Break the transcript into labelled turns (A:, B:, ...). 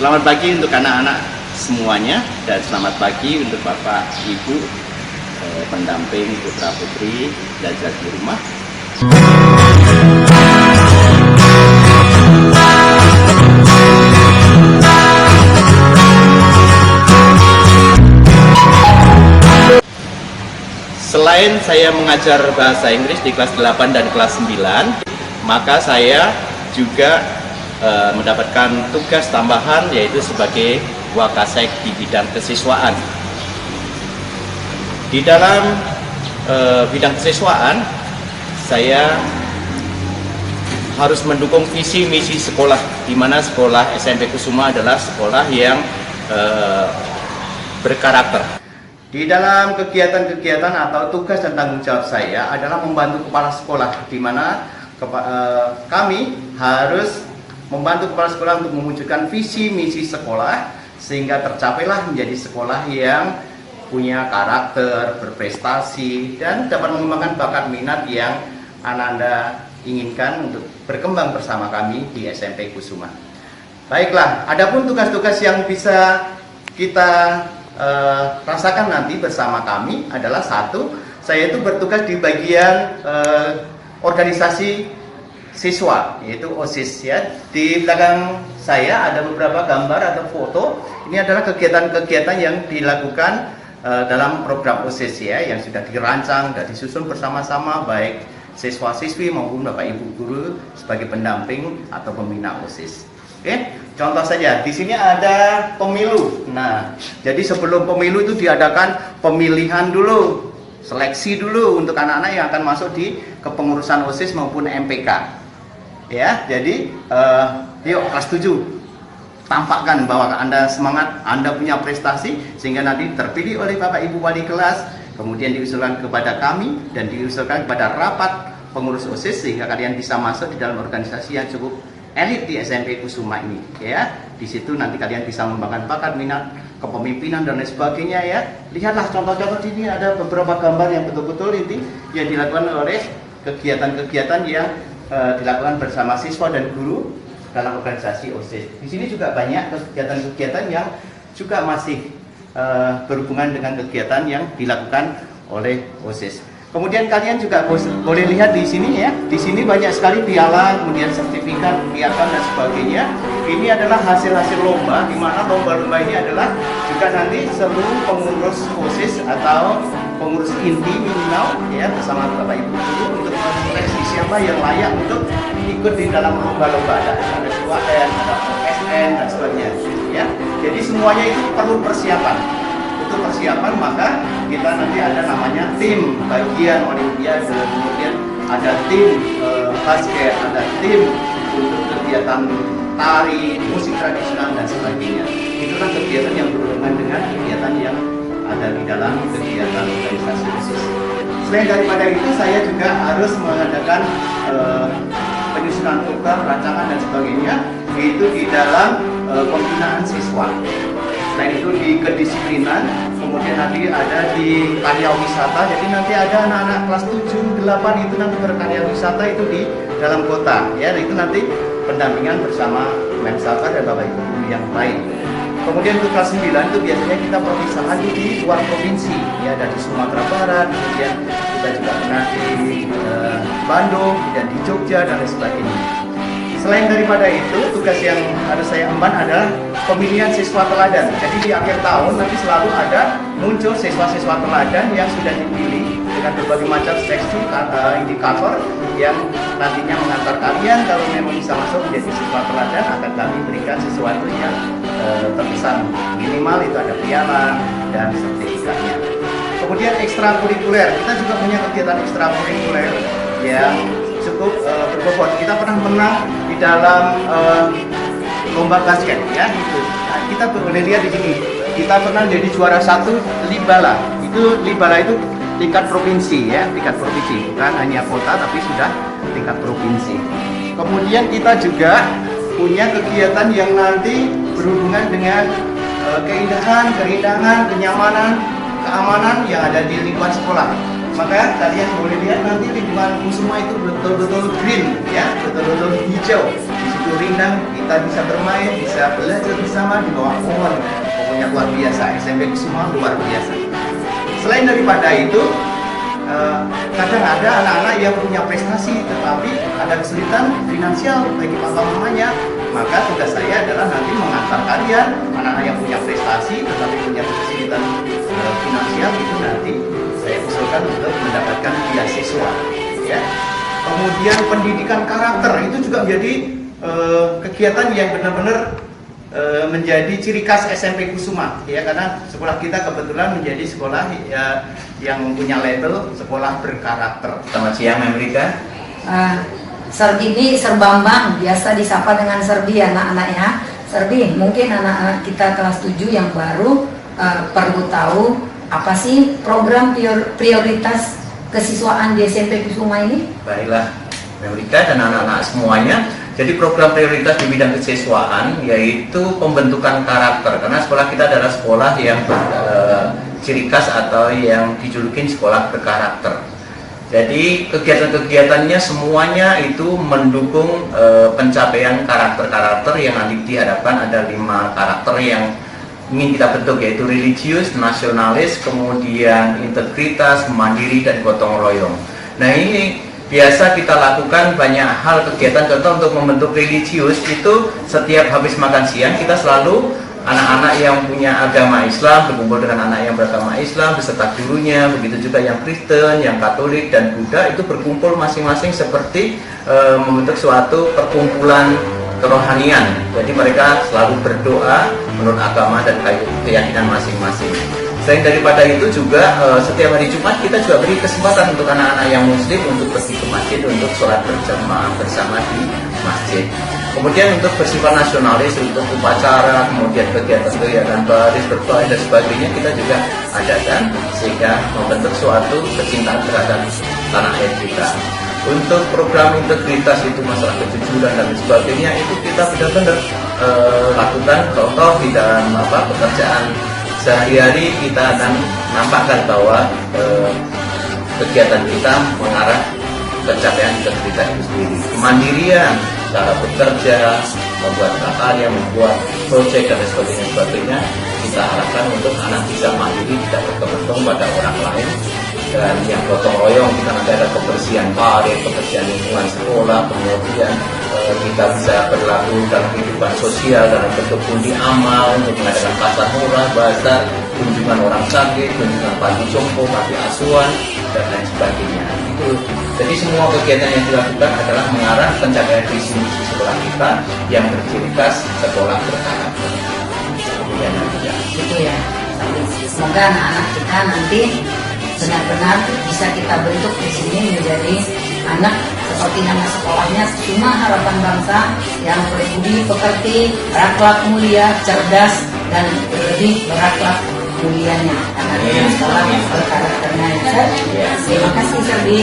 A: Selamat pagi untuk anak-anak semuanya dan selamat pagi untuk Bapak, Ibu, pendamping putra putri belajar di rumah. Selain saya mengajar bahasa Inggris di kelas 8 dan kelas 9, maka saya juga mendapatkan tugas tambahan yaitu sebagai Wakasek di bidang kesiswaan. Di dalam bidang kesiswaan, saya harus mendukung visi misi sekolah, di mana sekolah SMP Kusuma adalah sekolah yang berkarakter. Di dalam kegiatan-kegiatan atau tugas dan tanggung jawab saya adalah membantu kepala sekolah, di mana kami harus membantu kepala sekolah untuk mewujudkan visi misi sekolah sehingga tercapailah menjadi sekolah yang punya karakter, berprestasi, dan dapat mengembangkan bakat minat yang Anda inginkan untuk berkembang bersama kami di SMP Kusuma. Baiklah, adapun tugas-tugas yang bisa kita rasakan nanti bersama kami adalah satu, saya itu bertugas di bagian organisasi siswa, yaitu OSIS ya. Di belakang saya ada beberapa gambar atau foto. Ini adalah kegiatan-kegiatan yang dilakukan dalam program OSIS ya, yang sudah dirancang dan disusun bersama-sama baik siswa-siswi maupun Bapak Ibu guru sebagai pendamping atau pembina OSIS. Oke, contoh saja di sini ada pemilu. Nah, jadi sebelum pemilu itu diadakan pemilihan dulu, seleksi dulu untuk anak-anak yang akan masuk di kepengurusan OSIS maupun MPK. Ya, jadi yuk kelas 7 tampakkan bahwa Anda semangat, Anda punya prestasi sehingga nanti terpilih oleh Bapak Ibu wali kelas, kemudian diusulkan kepada kami dan diusulkan kepada rapat pengurus OSIS sehingga kalian bisa masuk di dalam organisasi yang cukup elit di SMP Kusuma ini ya. Di situ nanti kalian bisa mengembangkan bakat minat kepemimpinan dan lain sebagainya ya. Lihatlah contoh-contoh di sini ada beberapa gambar yang betul-betul ini yang dilakukan oleh kegiatan-kegiatan yang dilakukan bersama siswa dan guru dalam organisasi OSIS. Di sini juga banyak kegiatan-kegiatan yang juga masih berhubungan dengan kegiatan yang dilakukan oleh OSIS. Kemudian kalian juga boleh lihat di sini ya. Di sini banyak sekali piala, kemudian sertifikat, piagam dan sebagainya. Ini adalah hasil-hasil lomba, di mana lomba-lomba ini adalah juga nanti seluruh pengurus OSIS atau pengurus inti minimal ya bersama Bapak Ibu guru untuk menseleksi siapa yang layak untuk ikut di dalam lomba-lomba. Ada SUAN, ada SN dan sebagainya ya. Jadi semuanya itu perlu persiapan. Untuk persiapan maka kita nanti ada namanya tim bagian olimpiade, kemudian ada tim basket, ada tim untuk kegiatan tari, musik tradisional dan sebagainya. Itulah kegiatan yang berhubungan dengan kegiatan yang ada di dalam kegiatan organisasi OSIS. Selain daripada itu, saya juga harus mengadakan penyusunan program, rancangan dan sebagainya, yaitu di dalam pembinaan siswa. Selain itu di kedisiplinan, kemudian nanti ada di karya wisata. Jadi nanti ada anak-anak kelas 7, 8 itu nanti berkarya wisata itu di dalam kota ya. Itu nanti pendampingan bersama Mensaka dan Bapak Ibu yang lain. Kemudian untuk kelas 9 itu biasanya kita perpisahan di luar provinsi ya, ada di Sumatera Barat, kemudian kita juga pernah di Bandung dan di Jogja dan lain sebagainya. Selain daripada itu, tugas yang harus saya emban adalah pemilihan siswa teladan. Jadi di akhir tahun nanti selalu ada muncul siswa-siswa teladan yang sudah dipilih dengan berbagai macam seksi indikator yang nantinya mengantar kalian kalau memang bisa masuk menjadi siswa teladan akan kami berikan sesuatu yang terkesan, minimal itu ada piala dan sertifikatnya. Kemudian ekstrakurikuler, kita juga punya kegiatan ekstrakurikuler yang cukup berbobot. Kita pernah menang di dalam lomba basket ya gitu. Nah, kita boleh lihat di sini. Kita pernah jadi juara 1 Libala. Itu Libala itu tingkat provinsi ya, tingkat provinsi, bukan hanya kota tapi sudah tingkat provinsi. Kemudian kita juga punya kegiatan yang nanti berhubungan dengan keindahan, kenyamanan, keamanan yang ada di lingkungan sekolah. Maka kalian boleh lihat nanti lingkungan Kusuma itu betul-betul green ya, betul-betul hijau. Di situ begitu rindang, kita bisa bermain, bisa belajar bersama di bawah pohon. Pokoknya luar biasa, SMP Kusuma luar biasa. Selain daripada itu, kadang ada anak-anak yang punya prestasi tetapi ada kesulitan finansial bagi papa mamanya. Maka tugas saya adalah nanti mengantar kalian, anak-anak yang punya prestasi tetapi punya kesulitan finansial, itu nanti saya usulkan untuk mendapatkan beasiswa, ya. Kemudian pendidikan karakter itu juga menjadi kegiatan yang benar-benar menjadi ciri khas SMP Kusuma, ya, karena sekolah kita kebetulan menjadi sekolah ya, yang punya label sekolah berkarakter.
B: Selamat siang, Amerika.
C: Serbi Serbambang, biasa disapa dengan Serbi anak-anaknya. Serbi, mungkin anak-anak kita kelas 7 yang baru perlu tahu apa sih program prioritas kesiswaan di SMP Kusuma ini?
B: Baiklah, Amerika dan anak-anak semuanya. Jadi program prioritas di bidang kesiswaan yaitu pembentukan karakter, karena sekolah kita adalah sekolah yang ciri khas atau yang dijulukin sekolah berkarakter. Jadi kegiatan-kegiatannya semuanya itu mendukung pencapaian karakter-karakter yang nanti diharapkan ada 5 karakter yang ingin kita bentuk, yaitu religius, nasionalis, kemudian integritas, mandiri, dan gotong royong. Nah, ini biasa kita lakukan banyak hal kegiatan. Contoh untuk membentuk religius itu setiap habis makan siang kita selalu anak-anak yang punya agama Islam berkumpul dengan anak yang beragama Islam beserta gurunya, begitu juga yang Kristen, yang Katolik, dan Buddha itu berkumpul masing-masing seperti membentuk suatu perkumpulan kerohanian. Jadi mereka selalu berdoa menurut agama dan keyakinan masing-masing. Selain daripada itu juga setiap hari Jumat kita juga beri kesempatan untuk anak-anak yang muslim untuk pergi ke masjid untuk sholat berjamaah bersama di masjid. Kemudian untuk bersifat nasionalis, untuk upacara, kemudian kegiatan-kegiatan baris, berbaris dan sebagainya kita juga adakan sehingga membentuk suatu kecintaan terhadap tanah air kita. Untuk program integritas itu masalah kejujuran dan sebagainya itu kita benar-benar lakukan. Contoh di dalam pekerjaan sehari-hari kita akan nampakkan bahwa kegiatan kita mengarah pencapaian integritas itu sendiri. Kemandirian, cara bekerja, membuat karya, membuat proyek dan sebagainya kita harapkan untuk anak bisa mandiri, tidak bergantung pada orang lain. Dan yang gotong royong kita nanti ada kebersihan parit, kebersihan lingkungan sekolah, kemudian kita bisa berlaku dalam kehidupan sosial dalam bentuk undi amal untuk mengadakan pasar murah, bazar, kunjungan orang sakit, kunjungan panti jompo, panti asuhan, dan lain sebagainya. Itu. Jadi semua kegiatan yang dilakukan adalah mengarah pencapaian visi misi sekolah kita yang berciri khas sekolah berkarakter. Kemudian
C: Gitu ya. Semoga anak-anak kita nanti benar-benar bisa kita bentuk di sini menjadi anak seperti nama sekolahnya, cuma harapan bangsa yang berbudi pekerti, berakhlak mulia, cerdas, dan lebih berakhlak mulianya. Karena dengan sekolah yang berkarakternya. Terima kasih, Serbi.